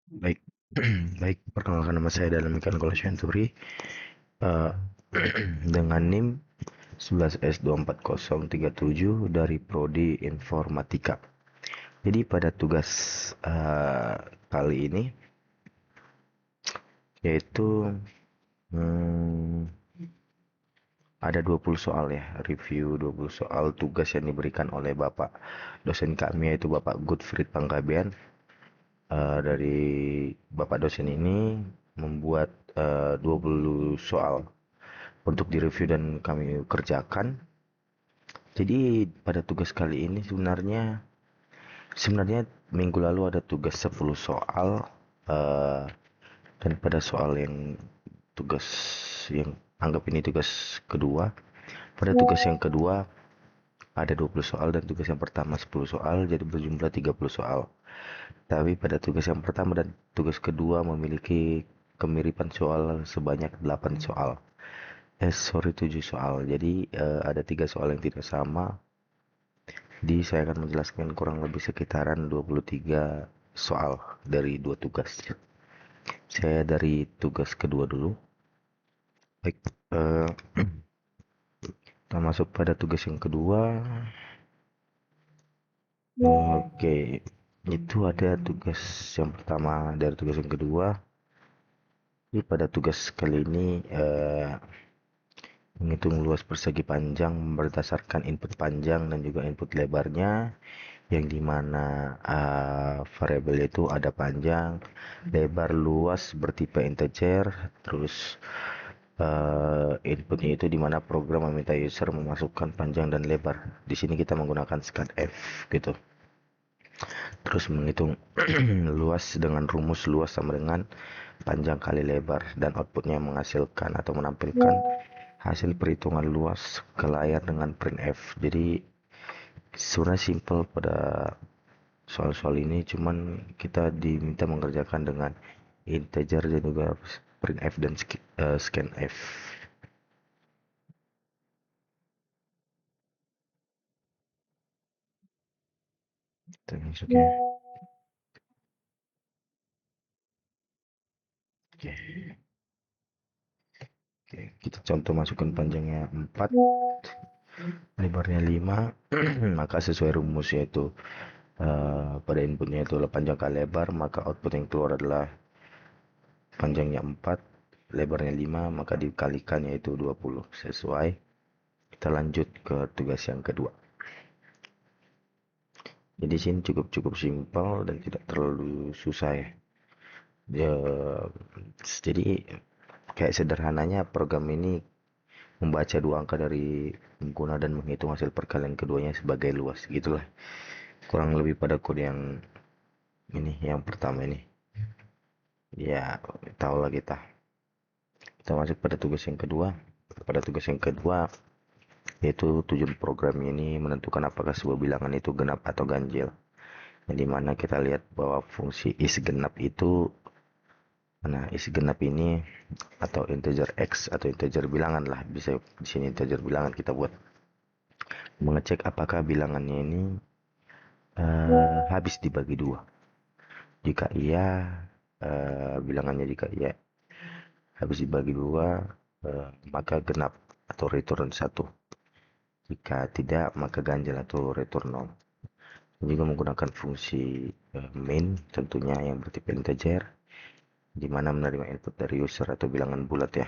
Baik, baik. Perkenalkan nama saya dalam ikan Kola Shanturi eh, dengan NIM 11S24037 dari Prodi Informatika. Jadi pada tugas kali ini yaitu hmm, ada 20 soal ya, review 20 soal tugas yang diberikan oleh Bapak dosen kami yaitu Bapak Goodfried Panggabean. Dari Bapak dosen ini membuat 20 soal untuk direview dan kami kerjakan. Jadi pada tugas kali ini sebenarnya minggu lalu ada tugas 10 soal eh, dan pada soal yang tugas yang anggap ini tugas kedua. Pada tugas yang kedua ada 20 soal dan tugas yang pertama 10 soal jadi berjumlah 30 soal. Tapi pada tugas yang pertama dan tugas kedua memiliki kemiripan soal sebanyak 8 soal. Sorry 7 soal. Jadi ada 3 soal yang tidak sama. Jadi saya akan menjelaskan kurang lebih sekitaran 23 soal dari dua tugas. Saya dari tugas kedua dulu. Baik, eh, kita masuk pada tugas yang kedua. Oke, itu ada tugas yang pertama dari tugas yang kedua. Jadi pada tugas kali ini menghitung luas persegi panjang berdasarkan input panjang dan juga input lebarnya, yang dimana variabel itu ada panjang, lebar, luas bertipe integer, terus inputnya itu dimana program meminta user memasukkan panjang dan lebar. Di sini kita menggunakan scanf gitu. Terus menghitung luas dengan rumus luas sama dengan panjang kali lebar dan outputnya menghasilkan atau menampilkan hasil perhitungan luas ke layar dengan printf. Jadi sebenarnya simple pada soal-soal ini, cuman kita diminta mengerjakan dengan integer dan juga printf dan scanf. Kita masuknya. Oke, oke. Kita contoh masukkan panjangnya 4, lebarnya 5. Maka sesuai rumus yaitu pada inputnya itu adalah panjang kali lebar, maka output yang keluar adalah panjangnya 4, lebarnya 5, maka dikalikan yaitu 20. Sesuai. Kita lanjut ke tugas yang kedua. Jadi sini cukup simpel dan tidak terlalu susah ya. Ya, jadi kayak sederhananya program ini membaca dua angka dari pengguna dan menghitung hasil perkalian keduanya sebagai luas gitulah. Kurang lebih pada kode yang ini yang pertama ini. Ya, tahulah kita. Kita masuk pada tugas yang kedua. Pada tugas yang kedua yaitu tujuan program ini menentukan apakah sebuah bilangan itu genap atau ganjil. Yang dimana kita lihat bahwa fungsi is genap itu, nah is genap ini atau integer x atau integer bilangan lah, bisa di sini integer bilangan kita buat mengecek apakah bilangannya ini habis dibagi dua. Jika iya, bilangannya jika iya habis dibagi dua, maka genap atau return satu. Jika tidak, maka ganjil atau return 0. Juga menggunakan fungsi main tentunya yang bertipe integer, di mana menerima input dari user atau bilangan bulat ya.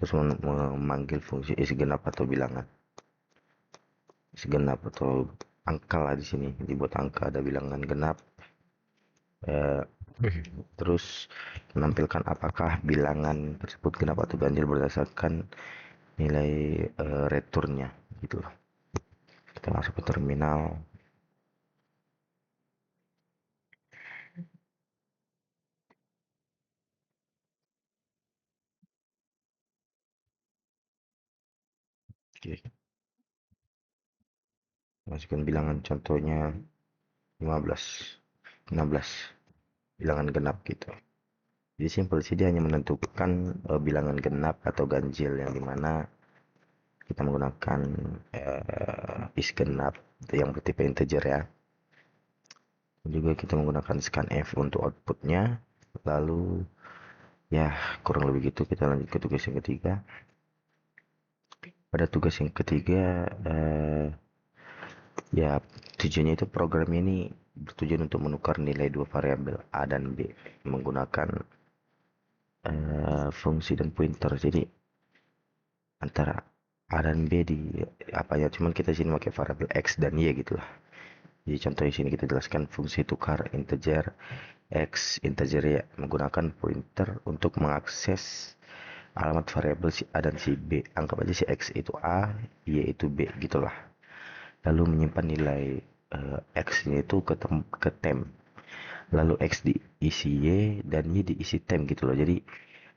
Terus memanggil fungsi is genap atau bilangan. Is genap atau angka lah di sini. Dibuat angka ada bilangan genap. Eh, terus menampilkan apakah bilangan tersebut genap atau ganjil berdasarkan nilai returnnya gitu loh. Kita masuk ke terminal. Oke, masukkan bilangan contohnya 15, 16, bilangan genap gitu. Jadi simpel sih, dia hanya menentukan bilangan genap atau ganjil, yang dimana kita menggunakan is genap yang bertipe integer ya. juga kita menggunakan scanf untuk outputnya. Lalu ya kurang lebih gitu. Kita lanjut ke tugas yang ketiga. Pada tugas yang ketiga ya tujuannya itu program ini bertujuan untuk menukar nilai dua variabel A dan B menggunakan fungsi dan pointer. Jadi antara A dan B di apa ya, cuman kita sini pakai variabel X dan Y gitu lah. Jadi contoh di sini kita jelaskan fungsi tukar integer X integer Y menggunakan pointer untuk mengakses alamat variabel si A dan si B. Anggap aja si X itu A, Y itu B gitulah. Lalu menyimpan nilai X ini itu ke temp. Lalu X diisi Y dan Y diisi temp gitu loh. Jadi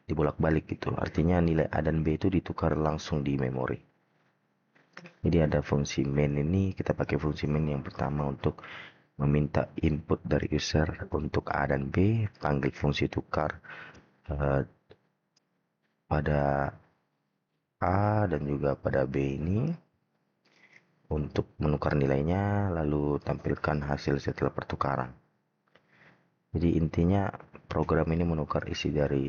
dibolak-balik gitu. Artinya nilai A dan B itu ditukar langsung di memori. Jadi ada fungsi main ini, kita pakai fungsi main yang pertama untuk meminta input dari user untuk A dan B, panggil fungsi tukar uh, pada A dan juga pada B ini untuk menukar nilainya, lalu tampilkan hasil setelah pertukaran. Jadi intinya program ini menukar isi dari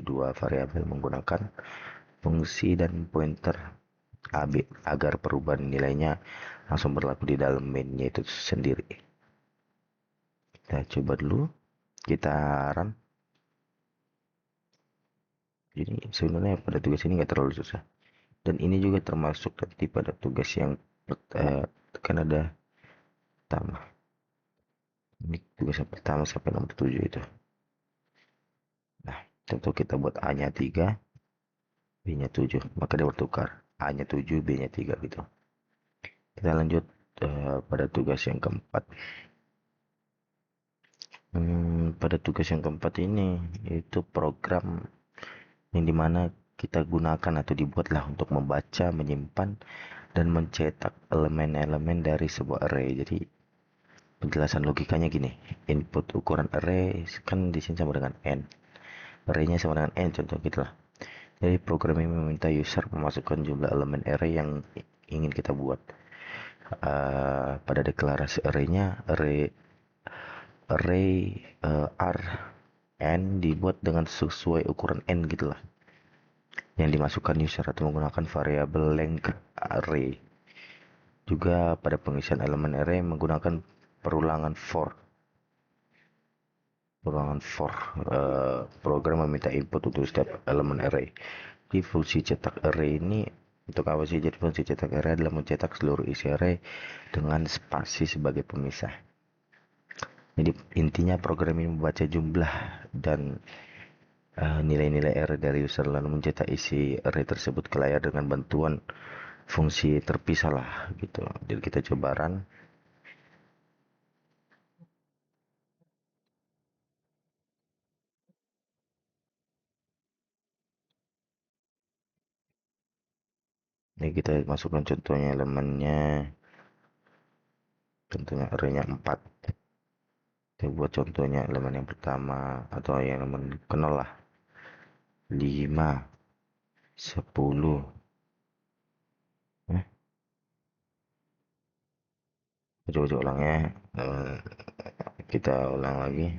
dua variabel menggunakan fungsi dan pointer AB agar perubahan nilainya langsung berlaku di dalam mainnya itu sendiri. Kita coba dulu, kita run. Jadi sebenarnya pada tugas ini nggak terlalu susah. Dan ini juga termasuk nanti pada tugas yang kan ada pertama. Ini tugas yang pertama sampai nomor 7 itu. Nah, tentu kita buat A-nya 3, B-nya 7. Maka dia bertukar. A-nya 7, B-nya 3 gitu. Kita lanjut pada tugas yang keempat. Pada tugas yang keempat ini, itu program yang dimana kita gunakan atau dibuatlah untuk membaca, menyimpan, dan mencetak elemen-elemen dari sebuah array. Jadi penjelasan logikanya gini, input ukuran array kan di sini sama dengan n, arraynya sama dengan n contoh gitulah. Jadi program ini meminta user memasukkan jumlah elemen array yang ingin kita buat. Pada deklarasi arraynya, array r n dibuat dengan sesuai ukuran n gitulah, yang dimasukkan user atau menggunakan variabel length array. Juga pada pengisian elemen array menggunakan perulangan for. Program meminta input untuk setiap elemen array. Di fungsi cetak array ini untuk apa sih? Jadi fungsi cetak array adalah mencetak seluruh isi array dengan spasi sebagai pemisah. Jadi intinya program ini membaca jumlah dan nilai-nilai array dari user lalu mencetak isi array tersebut ke layar dengan bantuan fungsi terpisah lah gitu. Jadi kita coba run. Ini kita masukkan contohnya elemennya, contohnya arraynya 4. Kita buat contohnya elemen yang pertama atau yang elemen kenal lah, 5, 10. Coba ulang ya. Kita ulang lagi.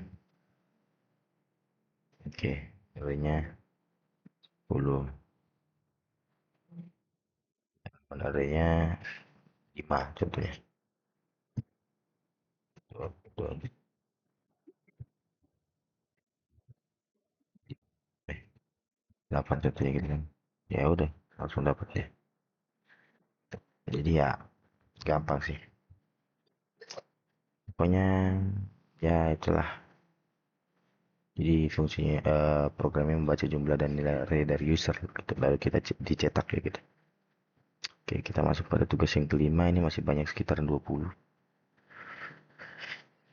Oke, arraynya 10. Arraynya 5 contohnya. 8 contohnya gitu kan. Ya udah, langsung dapat ya. Jadi ya gampang sih. Pokoknya ya itulah. Jadi fungsinya programnya membaca jumlah dan nilai array dari user gitu. Lalu kita dicetak ya gitu. Oke, kita masuk pada tugas yang kelima. Ini masih banyak, sekitaran 20.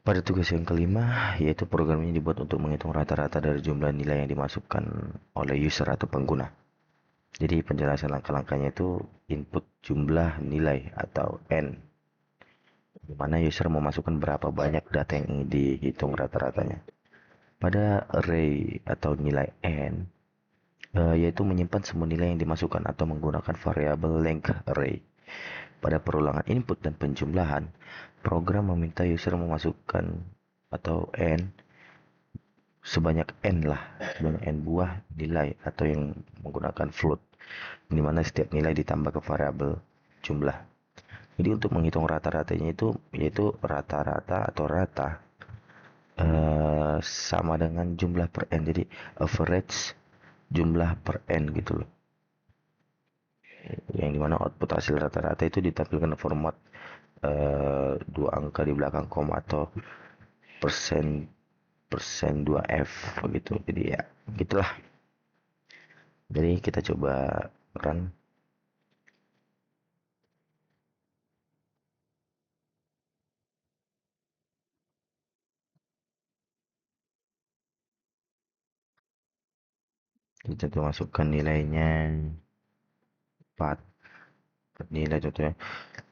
Pada tugas yang kelima, yaitu program ini dibuat untuk menghitung rata-rata dari jumlah nilai yang dimasukkan oleh user atau pengguna. Jadi penjelasan langkah-langkahnya itu input jumlah nilai atau n, di mana user memasukkan berapa banyak data yang ingin dihitung rata-ratanya. Pada array atau nilai n, yaitu menyimpan semua nilai yang dimasukkan atau menggunakan variabel length array. Pada perulangan input dan penjumlahan, program meminta user memasukkan atau n sebanyak n lah, sebanyak n buah nilai atau yang menggunakan float, di mana setiap nilai ditambah ke variabel jumlah. Jadi untuk menghitung rata-ratanya itu yaitu rata-rata atau rata sama dengan jumlah per n. Jadi average jumlah per n gitu loh. Yang dimana output hasil rata-rata itu ditampilkan format dua angka di belakang koma atau persen persen 2F begitu. Jadi ya gitulah. Jadi kita coba run. Kita coba masukkan nilainya 4. Nilai contohnya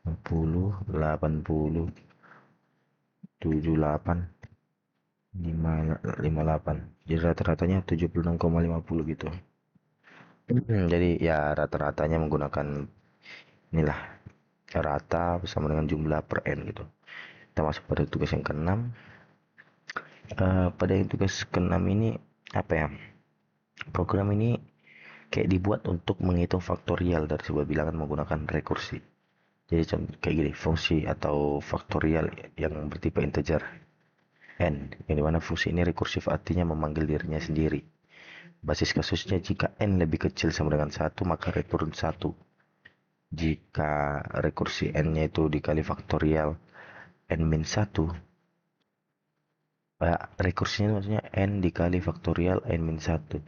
60, 80, 78, 58. Jadi rata-ratanya 76,50 gitu. Jadi ya rata-ratanya menggunakan inilah rata bersama dengan jumlah per n gitu. Kita masuk pada tugas yang keenam. Pada yang tugas keenam ini apa ya? Program ini kayak dibuat untuk menghitung faktorial dari sebuah bilangan menggunakan rekursi. Jadi contoh kayak gini, fungsi atau faktorial yang bertipe integer n, yang dimana fungsi ini rekursif artinya memanggil dirinya sendiri. Basis kasusnya jika n lebih kecil sama dengan 1 maka return 1. Jika rekursi n-nya itu dikali faktorial n min 1, rekursinya maksudnya n dikali faktorial n min 1.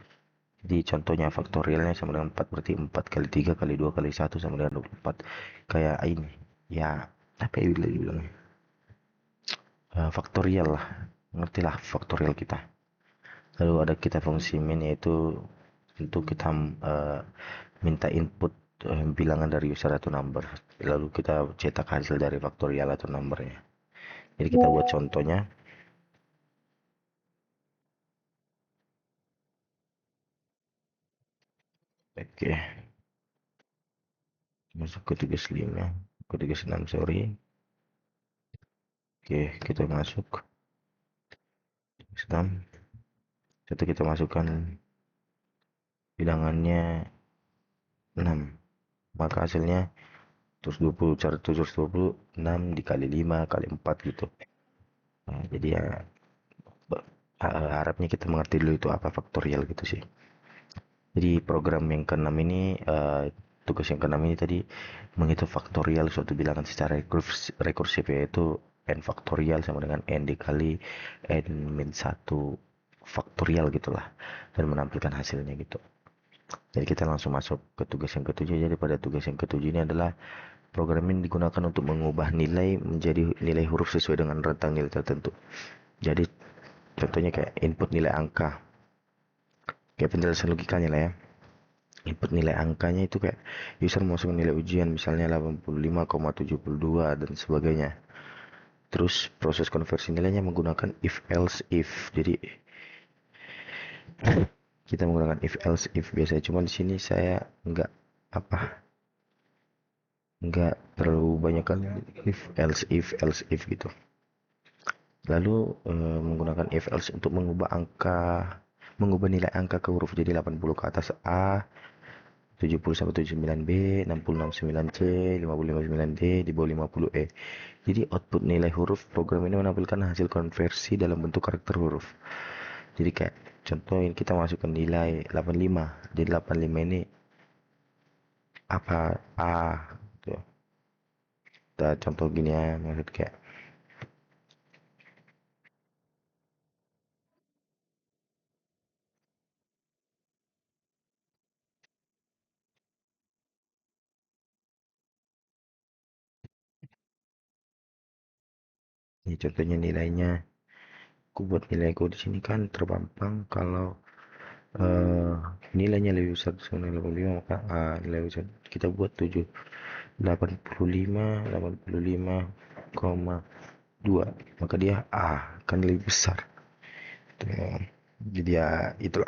Jadi contohnya faktorialnya sama dengan 4, berarti 4 kali 3 kali 2 kali 1 sama dengan 24. Kayak ini. Ya, apa ya bilangnya? Faktorial lah. Ngertilah faktorial kita. Lalu ada kita fungsi min yaitu untuk kita minta input bilangan dari user atau number. Lalu kita cetak hasil dari faktorial atau numbernya. Jadi kita buat contohnya. Oke, masuk ke tugas 5, ke tugas 6 sorry. Oke, kita masuk tugas 6. Satu kita masukkan bilangannya 6. Maka hasilnya 120, cara 720 6 dikali 5 kali 4 gitu. Nah, jadi ya harapnya kita mengerti dulu itu apa faktorial gitu sih. Jadi program yang keenam ini tugas yang keenam ini tadi menghitung faktorial suatu bilangan secara rekursif yaitu n faktorial sama dengan n dikali n min 1 faktorial gitulah, dan menampilkan hasilnya gitu. Jadi kita langsung masuk ke tugas yang ketujuh. Jadi pada tugas yang ketujuh ini adalah program ini digunakan untuk mengubah nilai menjadi nilai huruf sesuai dengan rentang nilai tertentu. Jadi contohnya kayak input nilai angka, kayak penjelasan logikanya lah ya. Input nilai angkanya itu kayak user masuk nilai ujian misalnya 85,72 dan sebagainya. Terus proses konversi nilainya menggunakan if else if. Jadi kita menggunakan if else if biasanya. Cuma di sini saya apa nggak terlalu banyak kan if else if gitu. Lalu menggunakan if else untuk mengubah nilai angka ke huruf. Jadi 80 ke atas A, 70 sampai 79 B, 60 69 C, 50 59 D, di bawah 50 E. Jadi output nilai huruf program ini menampilkan hasil konversi dalam bentuk karakter huruf. Jadi kayak contoh ini kita masukkan nilai 85. Jadi 85 ini apa A tuh. Kita contoh gini ya, maksud kayak ini contohnya nilainya. Aku buat nilaiku di sini kan terpampang kalau eh, nilainya lebih besar dari 85 maka nilai besar kita buat 85,2 maka dia kan lebih besar. Jadi ya itulah.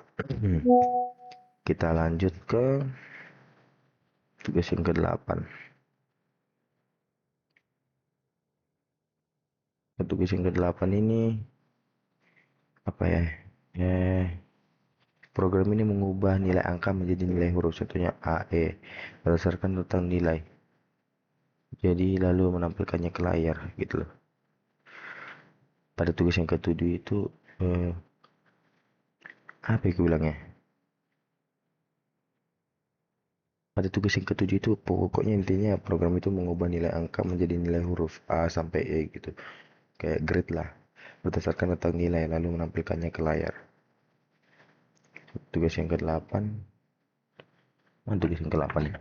Kita lanjut ke tugas yang ke-8. Tugas yang ke-8 ini apa ya, eh, program ini mengubah nilai angka menjadi nilai huruf, contohnya A, E, berdasarkan tentang nilai. Jadi lalu menampilkannya ke layar gitu loh. Pada tugas yang ketujuh itu eh, apa ya bilangnya? Pada tugas yang ketujuh itu pokoknya intinya program itu mengubah nilai angka menjadi nilai huruf A sampai E gitu. Kayak grade lah. Berdasarkan tentang nilai lalu menampilkannya ke layar. Tugas yang ke-8. Mana tugas yang ke-8 ya?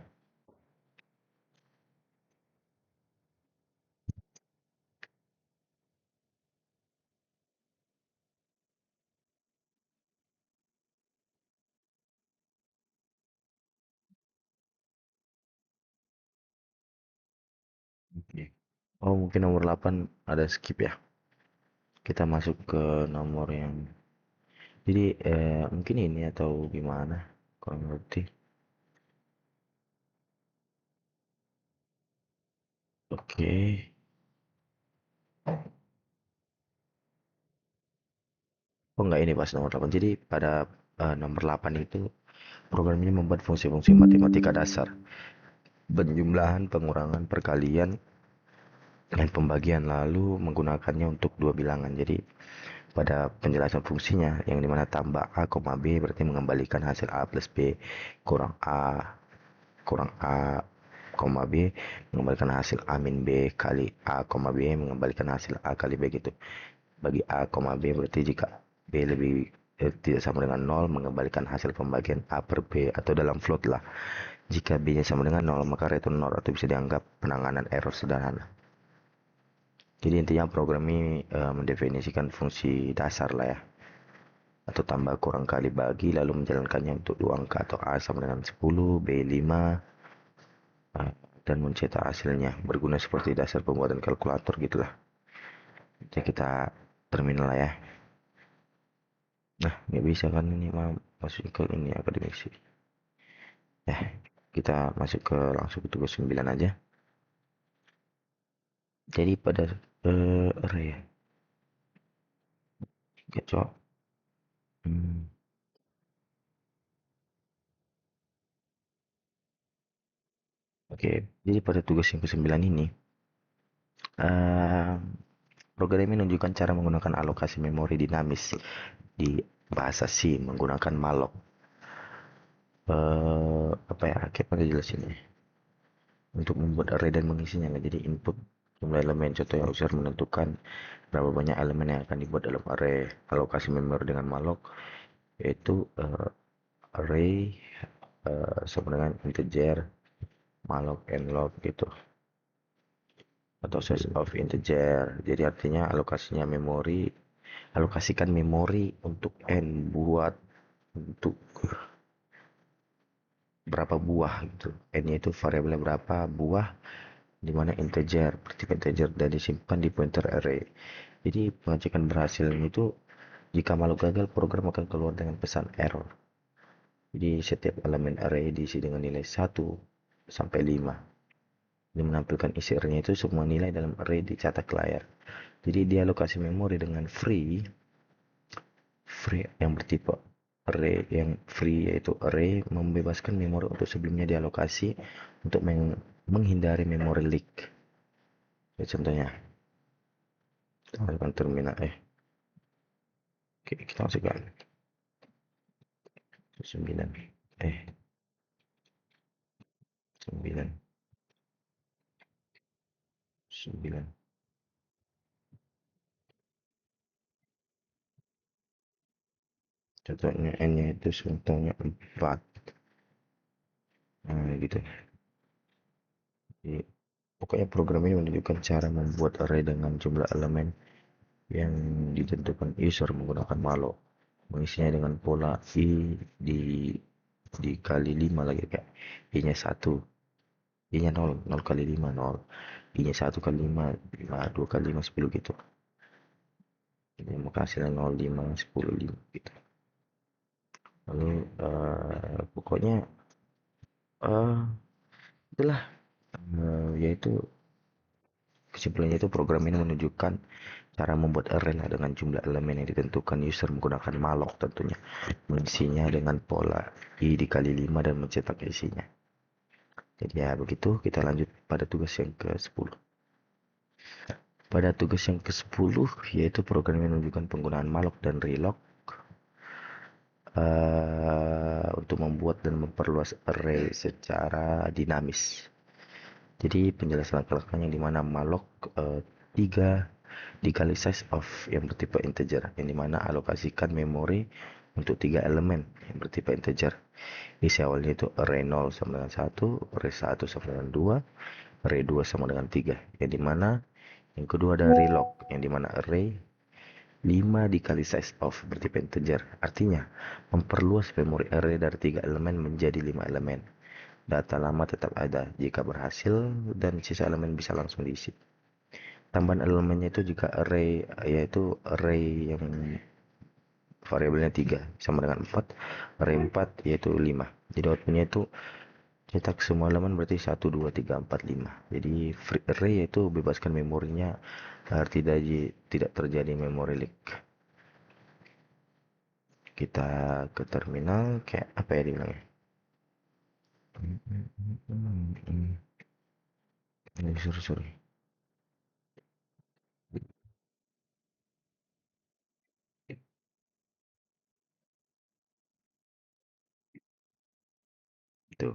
Oke. Oh, mungkin nomor 8 ada skip ya. Kita masuk ke nomor yang jadi mungkin ini atau gimana? Kurang ngerti. Oke. Oh enggak, ini pas nomor 8. Jadi pada nomor 8 itu program ini membuat fungsi-fungsi matematika dasar. Penjumlahan, pengurangan, perkalian, dan pembagian lalu menggunakannya untuk dua bilangan. Jadi pada penjelasan fungsinya yang dimana tambah A, B berarti mengembalikan hasil A plus B kurang A, B mengembalikan hasil A min B kali A, B mengembalikan hasil A kali B gitu. Bagi A, B berarti jika B lebih tidak sama dengan nol mengembalikan hasil pembagian A per B atau dalam float lah. Jika B-nya sama dengan nol maka return nol atau bisa dianggap penanganan error sederhana. Jadi intinya program ini mendefinisikan fungsi dasar lah ya, atau tambah kurang kali bagi lalu menjalankannya untuk dua angka atau A sama dengan 10, B 5, dan mencetak hasilnya berguna seperti dasar pembuatan kalkulator gitulah. Jadi kita terminal lah ya. Nah, nggak bisa kan ini masuk ke ini akademik sih. Ya, kita masuk ke langsung ke tugas 9 aja. Jadi pada array ya, kacau. Hmm, Oke, jadi pada tugas yang ke-9 ini, eh, program ini menunjukkan cara menggunakan alokasi memori dinamis di bahasa C menggunakan malloc. Apa ya? Kayak pada jelasin ya. Untuk membuat array dan mengisinya. Jadi input jumlah elemen. Contohnya user menentukan berapa banyak elemen yang akan dibuat dalam array. Alokasi memori dengan malloc yaitu array sama dengan integer malloc and log gitu, atau size of integer. Jadi artinya alokasikan memori untuk n buat untuk berapa buah gitu. N itu variabelnya berapa buah di mana integer, berarti integer dan disimpan di pointer array. Jadi pengecekan berhasil itu jika maluk gagal program akan keluar dengan pesan error. Jadi setiap elemen array diisi dengan nilai 1 sampai 5. Ini menampilkan isi array itu semua nilai dalam array dicatat ke layar. Jadi dialokasi memori dengan free yang bertipe array yang free yaitu array membebaskan memori untuk sebelumnya dialokasi untuk menghindari memori leak. Ya, contohnya kita masukkan terminal oke, kita masukkan 9 9 9 contohnya n nya itu contohnya 4. Nah gitu. Jadi, pokoknya program ini menunjukkan cara membuat array dengan jumlah elemen yang ditentukan user menggunakan malloc, mengisinya dengan pola i di dikali 5 lagi kayak i nya 1, i nya 0, 0 kali 5 0, i nya 1 kali 5 5, 2 kali 5 10 gitu. Jadi maka hasilnya 0 5 10 5 gitu. Lalu pokoknya uh, itulah yaitu kesimpulannya itu program ini menunjukkan cara membuat array lah dengan jumlah elemen yang ditentukan. User menggunakan malloc tentunya, mengisinya dengan pola i dikali 5 dan mencetak isinya. Jadi ya begitu, kita lanjut pada tugas yang ke-10. Pada tugas yang ke-10, yaitu program yang menunjukkan penggunaan malloc dan reloc untuk membuat dan memperluas array secara dinamis. Jadi penjelasan langkah-langkahnya yang dimana malloc 3 dikali size of yang bertipe integer, yang dimana alokasikan memori untuk 3 elemen yang bertipe integer. Isi awalnya itu array 0 sama dengan 1, array 1 sama dengan 2, array 2 sama dengan 3, yang dimana yang kedua ada reloc, yang dimana array 5 dikali size of bertipe integer. Artinya, memperluas memori array dari 3 elemen menjadi 5 elemen. Data lama tetap ada jika berhasil dan sisa elemen bisa langsung diisi. Tambahan elemennya itu jika array, yaitu array yang variabelnya 3 sama dengan 4, array 4 yaitu 5. Jadi outputnya itu cetak semua elemen berarti 1, 2, 3, 4, 5. Jadi free array yaitu bebaskan memorinya agar tidak terjadi memory leak. Kita ke terminal, kayak apa ya dibilangnya? Sorry. Itu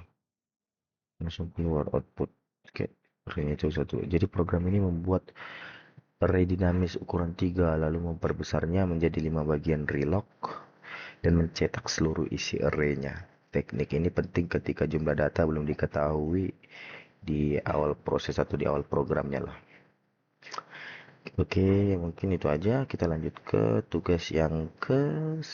langsung keluar output kayak array itu satu. Jadi program ini membuat array dinamis ukuran 3 lalu memperbesarnya menjadi 5 bagian reloc dan mencetak seluruh isi arraynya. Teknik ini penting ketika jumlah data belum diketahui di awal proses atau di awal programnya lah. Oke, mungkin itu aja. Kita lanjut ke tugas yang ke-11.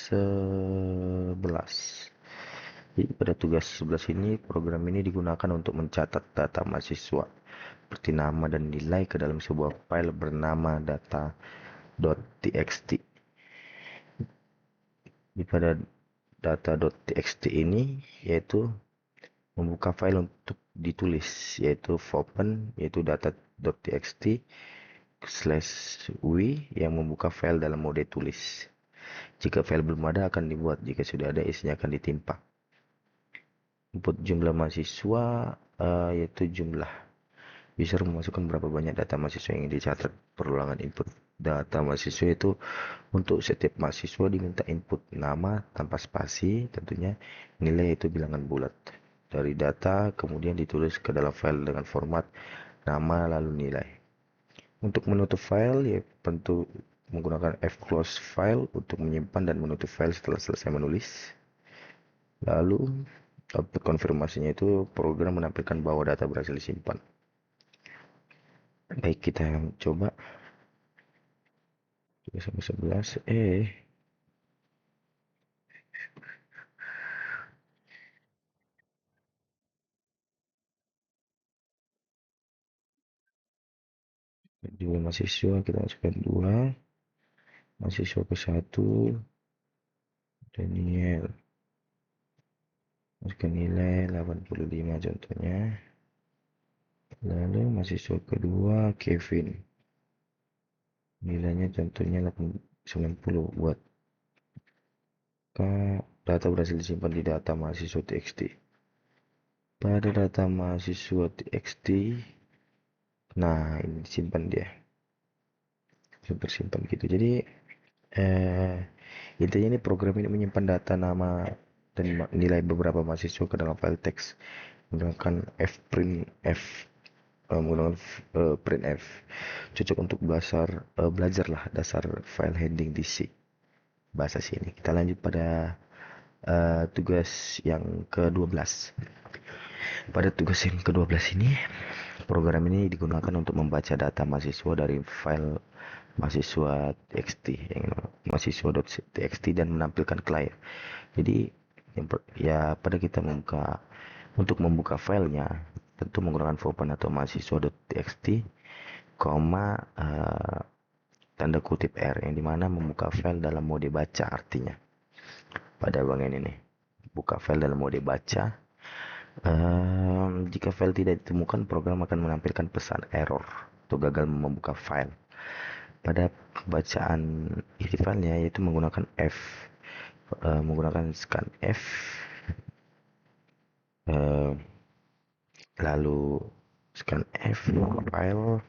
Jadi pada tugas 11 ini, program ini digunakan untuk mencatat data mahasiswa seperti nama dan nilai ke dalam sebuah file bernama data.txt. Di pada data.txt ini yaitu membuka file untuk ditulis, yaitu open, yaitu data.txt /w yang membuka file dalam mode tulis. Jika file belum ada akan dibuat, jika sudah ada isinya akan ditimpa. Input jumlah mahasiswa yaitu jumlah. User memasukkan berapa banyak data mahasiswa yang dicatat. Perulangan input data mahasiswa itu untuk setiap mahasiswa diminta input nama tanpa spasi, tentunya nilai itu bilangan bulat. Dari data kemudian ditulis ke dalam file dengan format nama lalu nilai. Untuk menutup file ya tentu menggunakan fclose file untuk menyimpan dan menutup file setelah selesai menulis. Lalu output konfirmasinya itu program menampilkan bahwa data berhasil disimpan. Baik, kita coba 3/11. Jumlah mahasiswa kita masukkan 2, mahasiswa ke 1, Daniel, masukkan nilai 85 contohnya. Lalu mahasiswa kedua Kevin, nilainya contohnya 90. Buat data berhasil disimpan di data mahasiswa txt. Pada data mahasiswa txt, nah ini disimpan dia, tersimpan gitu. Jadi intinya ini program ini menyimpan data nama dan nilai beberapa mahasiswa ke dalam file teks menggunakan menggunakan printf. Cocok untuk belajar lah dasar file handling di C bahasa sini. Kita lanjut pada tugas yang ke-12. Pada tugas yang ke-12 ini, program ini digunakan untuk membaca data mahasiswa dari file mahasiswa txt yang mahasiswa.txt dan menampilkan ke layar. Jadi ya pada kita membuka filenya tentu menggunakan open atau mahasiswa.txt, tanda kutip R yang dimana membuka file dalam mode baca. Artinya pada bagian ini buka file dalam mode baca. Jika file tidak ditemukan, program akan menampilkan pesan error atau gagal membuka file. pada pembacaan isi filenya yaitu menggunakan menggunakan scanf, eh, lalu scanf file,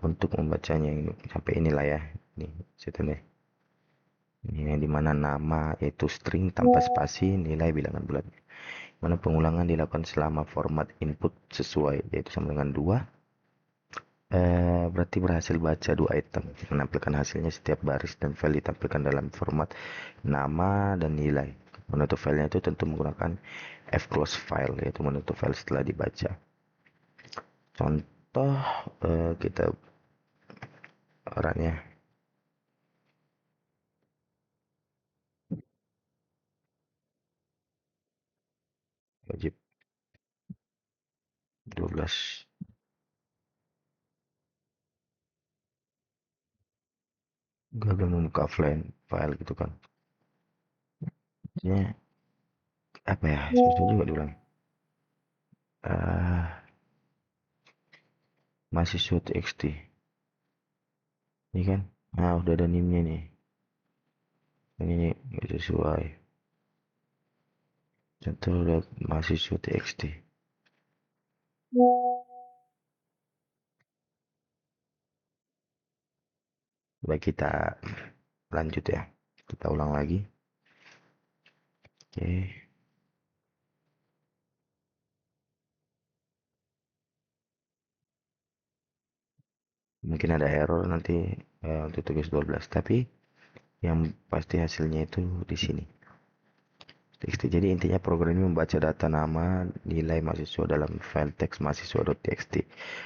untuk membacanya sampai inilah ya, ini situ nih. Ini yang dimana nama yaitu string tanpa spasi, nilai bilangan bulat. Mana pengulangan dilakukan selama format input sesuai yaitu sama dengan 2. Berarti berhasil baca 2 item, menampilkan hasilnya setiap baris dan file ditampilkan dalam format nama dan nilai. Menutup filenya itu tentu menggunakan fclose file, yaitu menutup file setelah dibaca. Contoh, kita orangnya wajib 12 gagal membuka file gitu kan. Ini apa ya, susah juga diulang. Mahasiswa txt ini kan, nah udah ada nimnya nih, ini nggak sesuai. Contoh udah mahasiswa txt. Baik, kita lanjut ya, kita ulang lagi. Oke, mungkin ada error nanti untuk tugas 12, tapi yang pasti hasilnya itu di sini. TXT. Jadi intinya program ini membaca data nama nilai mahasiswa dalam file teks mahasiswa.txt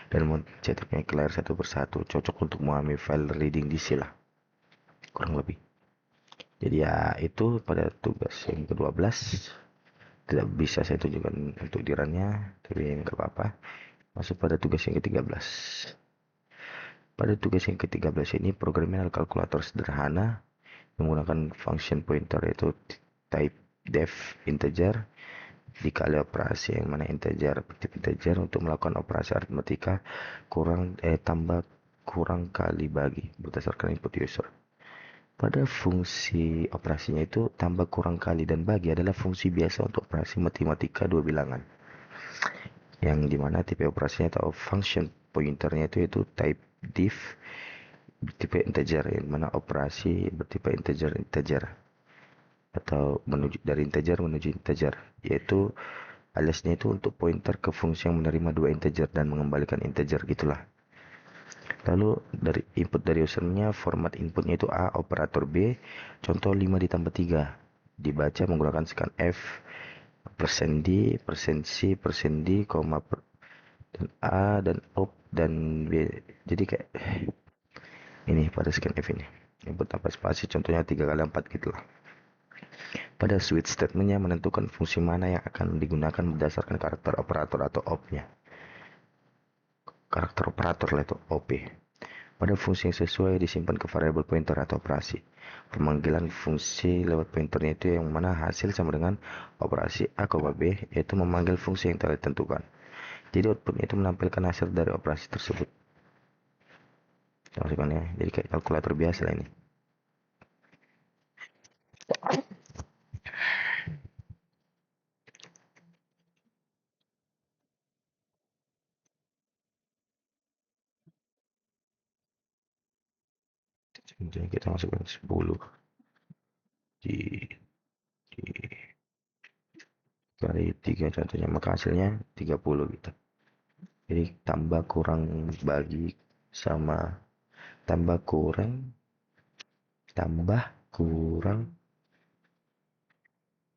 dan mencetaknya ke layar satu persatu. Cocok untuk memahami file reading DC lah, kurang lebih. Jadi ya itu pada tugas yang ke-12. Tidak bisa saya tunjukkan untuk dirannya, tapi nggak apa-apa. Masuk pada tugas yang ke-13. Pada tugas yang ke-13 ini programnya adalah kalkulator sederhana menggunakan function pointer yaitu type def integer dikali operasi yang mana integer tip integer untuk melakukan operasi aritmatika tambah kurang kali bagi berdasarkan input user. Pada fungsi operasinya itu tambah kurang kali dan bagi adalah fungsi biasa untuk operasi matematika dua bilangan. Yang dimana tipe operasinya atau function pointernya itu type div bertipe integer, yang mana operasi bertipe integer atau menuju dari integer menuju integer, yaitu aliasnya itu untuk pointer ke fungsi yang menerima dua integer dan mengembalikan integer gitulah. Lalu dari input dari usernya, format inputnya itu A, operator B, contoh 5 ditambah 3. Dibaca menggunakan scanf, %d, %c, %d, dan A, dan op, dan B. Jadi kayak ini pada scanf ini. Input tanpa spasi, contohnya 3 kali 4 gitu lah. Pada switch statementnya menentukan fungsi mana yang akan digunakan berdasarkan karakter operator atau op-nya. Karakter operator lah itu OP. Pada fungsi yang sesuai disimpan ke variabel pointer atau operasi. Pemanggilan fungsi lewat pointernya itu yang mana hasil sama dengan operasi A, B, yaitu memanggil fungsi yang telah ditentukan. Jadi outputnya itu menampilkan hasil dari operasi tersebut. Masukkannya, jadi kayak kalkulator biasa lah ini. Jadi kita masukkan 10 di, di kali 3 contohnya, maka hasilnya 30 gitu. Jadi tambah kurang bagi sama tambah kurang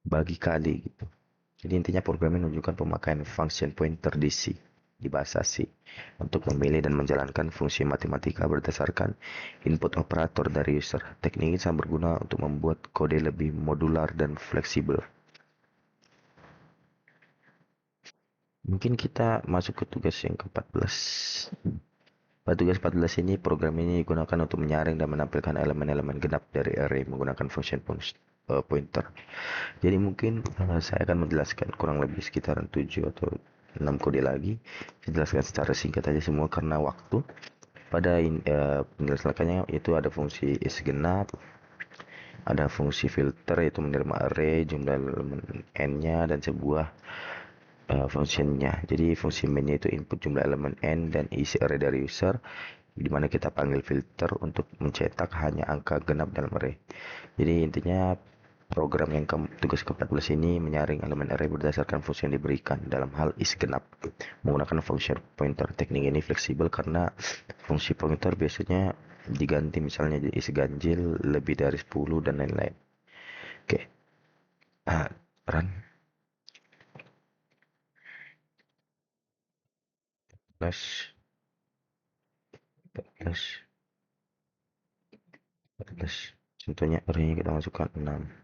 bagi kali gitu. Jadi intinya programnya menunjukkan pemakaian function pointer di C, di bahasa C, untuk memilih dan menjalankan fungsi matematika berdasarkan input operator dari user. Teknik ini sangat berguna untuk membuat kode lebih modular dan fleksibel. Mungkin kita masuk ke tugas yang ke-14. Pada tugas 14 ini, program ini digunakan untuk menyaring dan menampilkan elemen-elemen genap dari array menggunakan function pointer. Jadi mungkin saya akan menjelaskan kurang lebih sekitaran 7 atau 6 kode lagi. Saya jelaskan secara singkat aja semua karena waktu. pada penjelasannya itu ada fungsi is genap, ada fungsi filter yaitu menerima array jumlah elemen n-nya dan sebuah functionnya. Jadi fungsi main itu input jumlah elemen n dan isi array dari user, di mana kita panggil filter untuk mencetak hanya angka genap dalam array. Jadi intinya program yang tugas ke-14 ini menyaring elemen array berdasarkan fungsi yang diberikan dalam hal is genap menggunakan function pointer. Teknik ini fleksibel karena fungsi pointer biasanya diganti misalnya jadi is ganjil lebih dari 10 dan lain-lain. Oke. Run 14 14 14. Contohnya array kita masukkan 6.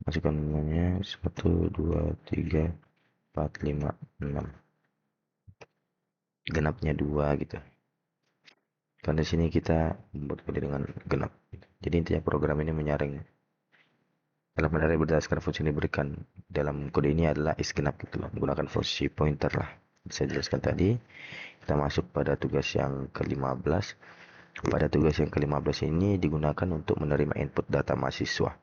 Masukkan namanya 1 2 3 4 5 6. Genapnya 2 gitu. Karena di sini kita membuat kode dengan genap. Jadi intinya program ini menyaring elemen array berdasarkan fungsi yang diberikan dalam kode ini adalah is genap gitu loh. Menggunakan fungsi pointer lah. Saya jelaskan tadi. Kita masuk pada tugas yang ke-15. Pada tugas yang ke-15 ini digunakan untuk menerima input data mahasiswa,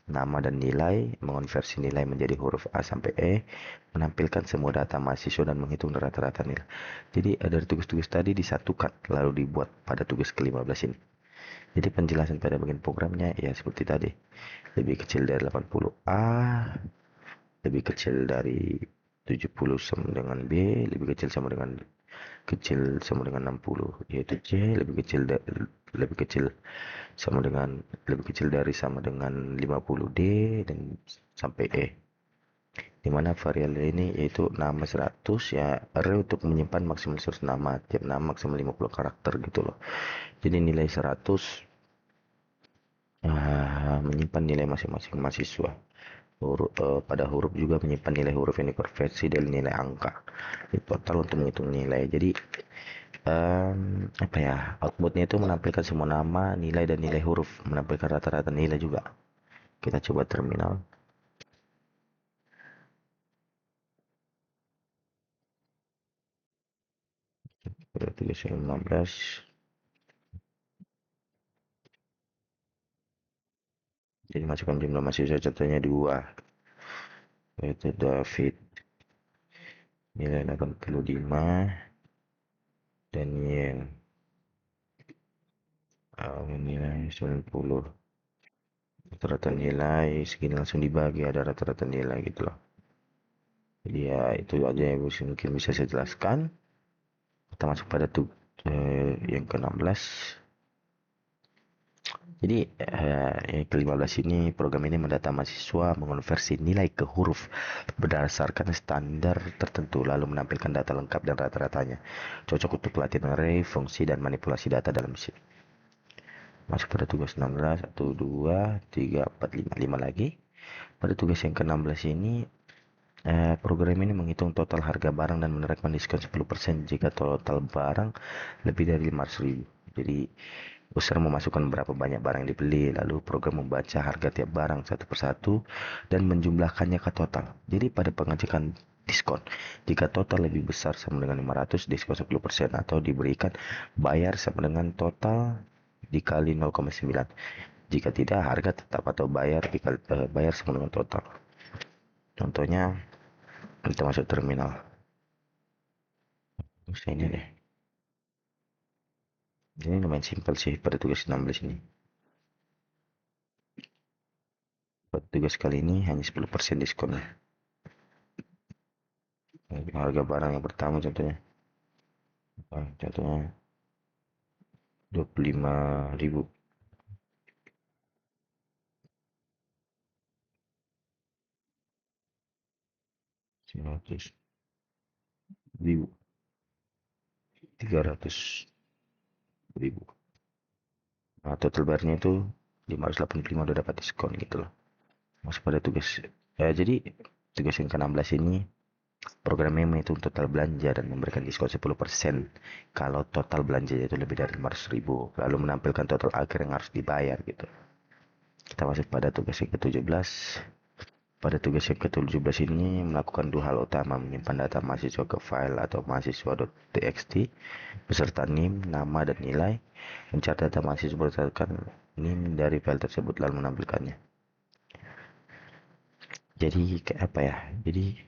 nama dan nilai, mengonversi nilai menjadi huruf A sampai E, menampilkan semua data mahasiswa dan menghitung rata-rata nilai. Jadi dari tugas-tugas tadi disatukan lalu dibuat pada tugas ke-15 ini. Jadi penjelasan pada bagian programnya ya seperti tadi. Lebih kecil dari 80A, lebih kecil dari 70 sama dengan B, lebih kecil sama dengan 60, yaitu C lebih kecil sama dengan lebih kecil dari sama dengan 50D dan sampai E. Di mana variabel ini yaitu nama 100 ya, array untuk menyimpan maksimal 100 nama, tiap nama maksimal 50 karakter gitu loh. Jadi nilai 100 menyimpan nilai masing-masing mahasiswa. Pada huruf juga menyimpan nilai huruf yang dikonversi dari nilai angka. Ini total untuk menghitung nilai. Jadi apa ya, outputnya itu menampilkan semua nama, nilai dan nilai huruf, menampilkan rata-rata nilai juga. Kita coba terminal. Berarti 15. Jadi masukkan jumlah mahasiswa contohnya 2, yaitu David, nilai 85, Daniel nilai 90. Rata-rata nilai segini langsung dibagi, ada rata-rata nilai gitu loh. Jadi ya itu aja yang mungkin bisa saya jelaskan. Kita masuk pada yang ke-16. Jadi yang ke-15 ini program ini mendata mahasiswa mengonversi nilai ke huruf berdasarkan standar tertentu lalu menampilkan data lengkap dan rata-ratanya. Cocok untuk pelatihan array, fungsi dan manipulasi data dalam mesin. Masuk pada tugas 16, 1 2 3 4 5 5 lagi. Pada tugas yang ke-16 ini program ini menghitung total harga barang dan menerapkan diskon 10% jika total barang lebih dari 500.000. Jadi user memasukkan berapa banyak barang yang dibeli, lalu program membaca harga tiap barang satu persatu dan menjumlahkannya ke total. Jadi pada pengecekan diskon, jika total lebih besar sama dengan 500, diskon 10% atau diberikan bayar sama dengan total dikali 0,9. Jika tidak, harga tetap atau bayar bayar sama dengan total. Contohnya kita masuk terminal. Terus ini deh. Ini lumayan simpel sih pada tugas 16 ini. Pada tugas kali ini hanya 10% diskonnya. Harga barang yang pertama contohnya. Contohnya 25.000. 100.000. 300.000. Nah, total barnya itu 585 udah dapat diskon gitu loh. Masuk pada tugas. Jadi tugas yang ke-16 ini programnya menghitung total belanja dan memberikan diskon 10% kalau total belanja itu lebih dari 500.000. Lalu menampilkan total akhir yang harus dibayar gitu. Kita masuk pada tugas yang ke-17. Pada tugas yang ke-17 ini melakukan dua hal utama, menyimpan data mahasiswa ke file atau mahasiswa.txt beserta NIM, nama, dan nilai, mencatat data mahasiswa berdasarkan NIM dari file tersebut lalu menampilkannya. Jadi kayak apa ya? Jadi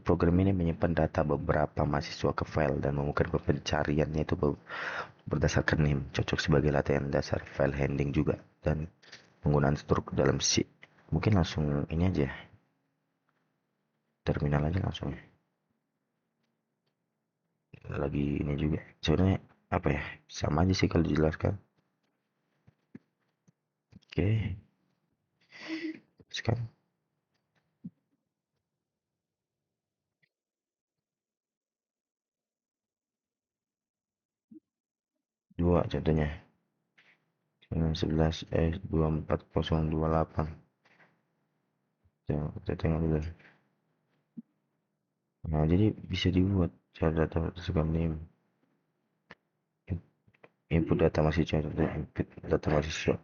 program ini menyimpan data beberapa mahasiswa ke file dan memungkinkan pencariannya itu berdasarkan NIM, cocok sebagai latihan dasar file handling juga dan penggunaan struktur dalam C. Mungkin langsung ini aja, terminal aja langsung. Lagi ini juga. Sebenarnya apa ya? Sama aja sih kalau dijelaskan. Oke, sekarang dua contohnya. 11 24028. Kita tengok dulu. Nah, jadi bisa dibuat cara data berdasarkan NIM. Input data mahasiswa, input data mahasiswa.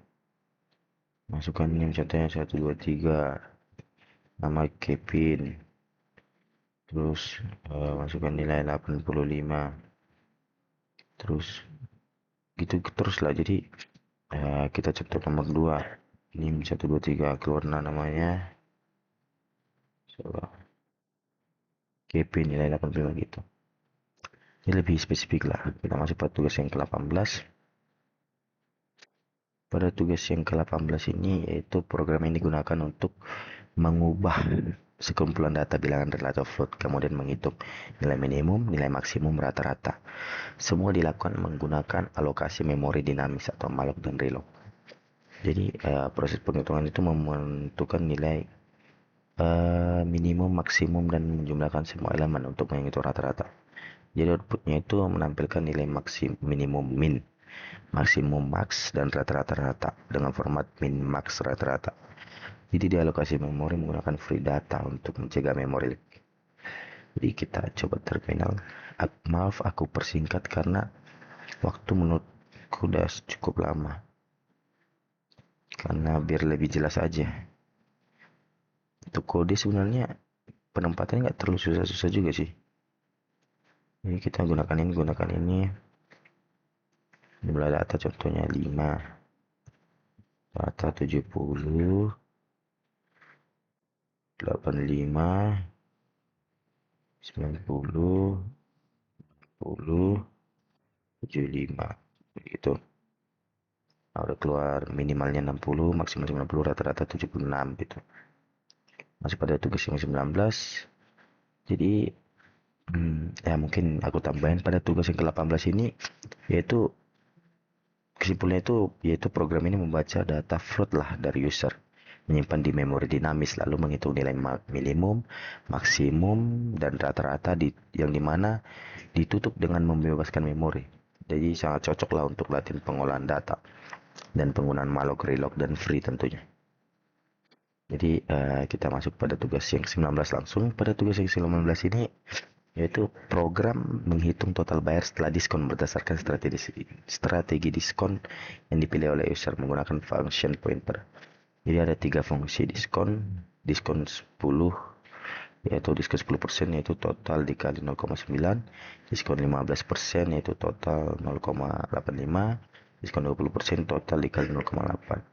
Masukkan NIM contohnya 123, nama Kevin. Terus masukkan nilai 85. Terus gitu terus lah. Jadi kita contoh nomor 2. NIM 123 keluar namanya. Coba Kevin nilai 85 gitu. Ini lebih spesifik lah. Kita masuk pada tugas yang ke-18. Pada tugas yang ke-18 ini yaitu program yang digunakan untuk mengubah sekumpulan data bilangan relatif float, kemudian menghitung nilai minimum, nilai maksimum, rata-rata. Semua dilakukan menggunakan alokasi memori dinamis atau malloc dan reloc. Jadi proses penghitungan itu menentukan nilai minimum, maksimum, dan menjumlahkan semua elemen untuk menghitung rata-rata. Jadi outputnya itu menampilkan nilai minimum min, maksimum max, dan rata-rata rata dengan format min max rata-rata. Jadi dialokasi memori menggunakan free data untuk mencegah memori leak. Jadi kita coba terminal. Maaf aku persingkat karena waktu menurutku udah cukup lama. Karena biar lebih jelas aja. Untuk kode sebenarnya penempatannya nggak terlalu susah-susah juga sih. Jadi kita gunakan ini. Jumlah data contohnya 5, data 70, 85, 90, 10, 75. Begitu. Nah, udah keluar minimalnya 60, maksimal 90, rata-rata 76 gitu. Masih pada tugas yang 19. Jadi ya mungkin aku tambahin pada tugas yang ke-18 ini yaitu kesimpulannya itu yaitu program ini membaca data float lah dari user, menyimpan di memori dinamis lalu menghitung nilai minimum, maksimum, dan rata-rata yang dimana ditutup dengan membebaskan memori. Jadi sangat cocok lah untuk latihan pengolahan data dan penggunaan malloc, reloc, dan free tentunya. Jadi kita masuk pada tugas yang 19 langsung. Pada tugas yang 19 ini yaitu program menghitung total bayar setelah diskon berdasarkan strategi diskon yang dipilih oleh user menggunakan function pointer. Jadi ada 3 fungsi diskon. Diskon 10 yaitu diskon 10% yaitu total dikali 0,9, diskon 15% yaitu total 0,85, diskon 20% total dikali 0,8.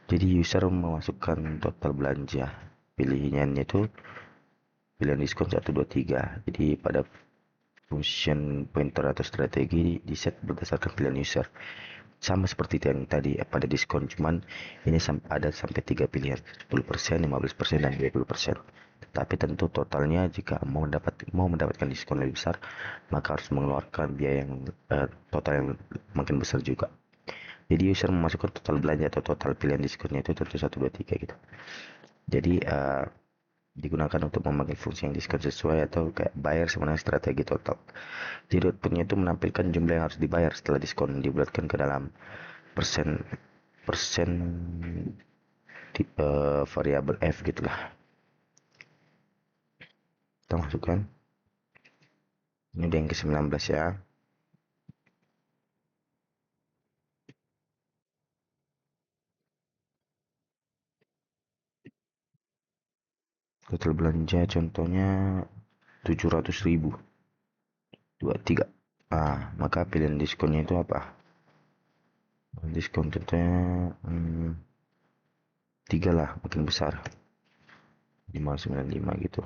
Jadi user memasukkan total belanja pilihannya itu pilihan diskon 1, 2, 3. Jadi pada function pointer atau strategi di set berdasarkan pilihan user. Sama seperti yang tadi pada diskon, cuman ini ada sampai 3 pilihan, 10%, 15%, dan 20%. Tetapi tentu totalnya jika mau mendapatkan diskon lebih besar, maka harus mengeluarkan biaya yang total yang makin besar juga. Jadi user memasukkan total belanja atau total pilihan diskonnya itu tentu 1, 2, 3 gitu. Jadi digunakan untuk memanggil fungsi yang diskon sesuai atau kayak bayar sebenarnya strategi total. Jadi outputnya itu menampilkan jumlah yang harus dibayar setelah diskon dibulatkan ke dalam persen persen variabel f gitulah. Kita masukkan. Ini udah yang ke-19 ya. Total belanja contohnya 700.000. 23. Maka pilihan diskonnya itu apa? Diskon contohnya 3 lah, makin besar. 595 gitu.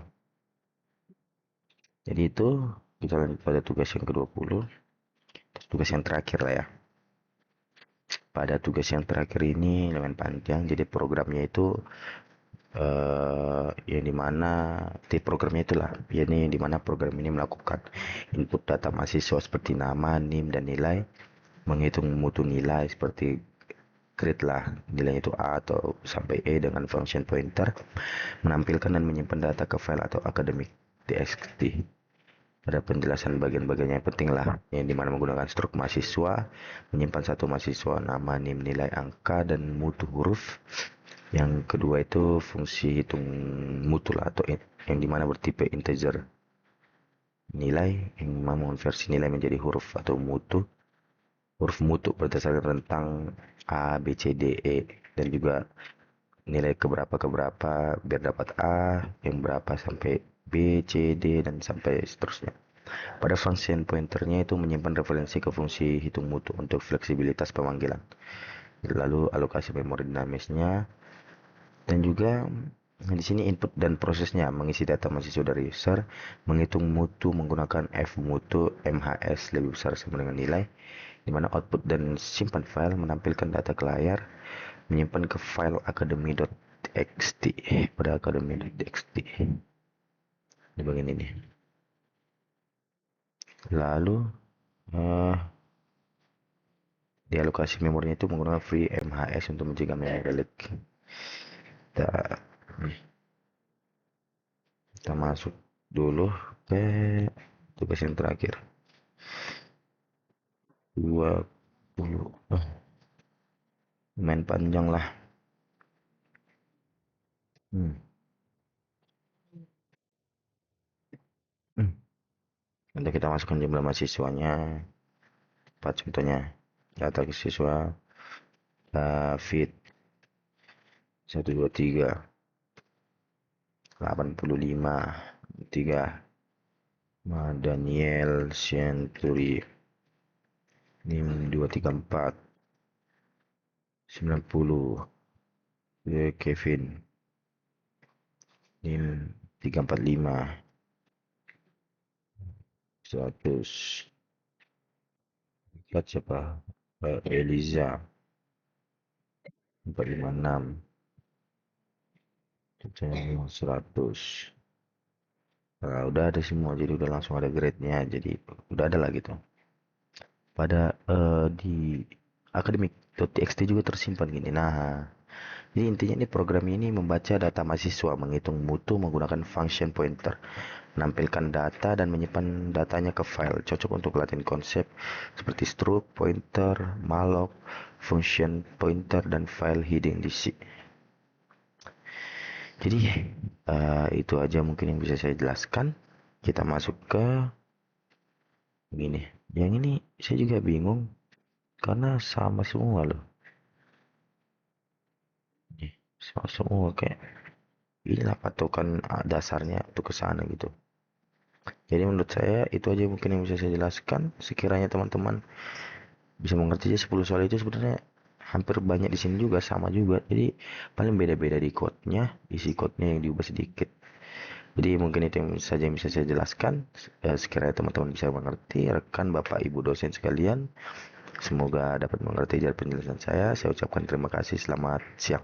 Jadi itu kita lanjut pada tugas yang ke-20. Tugas yang terakhir lah ya. Pada tugas yang terakhir ini lumayan panjang, jadi programnya itu yang dimana di programnya itulah, yakni dimana program ini melakukan input data mahasiswa seperti nama, NIM, dan nilai, menghitung mutu nilai seperti grade lah, nilai itu A atau sampai E dengan function pointer, menampilkan dan menyimpan data ke file atau akademik txt. Ada penjelasan bagian-bagian yang penting lah, yang dimana menggunakan struk mahasiswa, menyimpan satu mahasiswa, nama, NIM, nilai, angka, dan mutu huruf. Yang kedua itu fungsi hitung mutu lah, atau yang dimana bertipe integer. Nilai yang mengonversi nilai menjadi huruf atau mutu. Huruf mutu berdasarkan rentang A, B, C, D, E, dan juga nilai keberapa biar dapat A, yang berapa sampai B, C, D, dan sampai seterusnya. Pada function pointernya itu menyimpan referensi ke fungsi hitung mutu untuk fleksibilitas pemanggilan. Lalu alokasi memori dinamisnya, dan juga di sini input dan prosesnya, mengisi data mahasiswa dari user, menghitung mutu menggunakan F mutu MHS lebih besar sama dengan nilai, di mana output dan simpan file, menampilkan data ke layar, menyimpan ke file academy.txt pada academy.txt di bagian ini. Lalu di alokasi memorinya itu menggunakan free MHS untuk mencegah memory leak. Kita masuk dulu ke tugas yang terakhir. 20. Main panjang lah. Nanti kita masukkan jumlah mahasiswanya. 4 contohnya. Data siswa fit 123 85 3 Daniel Century NIM 234 90 Kevin NIM 345 100 siapa Eliza 456 100. Nah, udah ada semua, jadi udah langsung ada grade-nya, jadi udah ada lah gitu. Pada di academic.txt juga tersimpan gini. Nah, jadi intinya ini program ini membaca data mahasiswa, menghitung mutu menggunakan function pointer, menampilkan data dan menyimpan datanya ke file, cocok untuk latihan konsep seperti struct, pointer, malloc, function pointer, dan file hidden di C. Jadi itu aja mungkin yang bisa saya jelaskan. Kita masuk ke gini. Yang ini saya juga bingung karena sama semua loh. Sama semua kayak inilah patokan dasarnya untuk ke sana gitu. Jadi menurut saya itu aja mungkin yang bisa saya jelaskan. Sekiranya teman-teman bisa mengerti aja 10 soal itu sebenarnya hampir banyak di sini juga sama juga. Jadi paling beda-beda di code-nya, isi code-nya yang diubah sedikit. Jadi mungkin itu yang saja yang bisa saya jelaskan. Sekiranya teman-teman bisa mengerti, rekan Bapak Ibu dosen sekalian, semoga dapat mengerti jalan penjelasan saya. Saya ucapkan terima kasih. Selamat siang.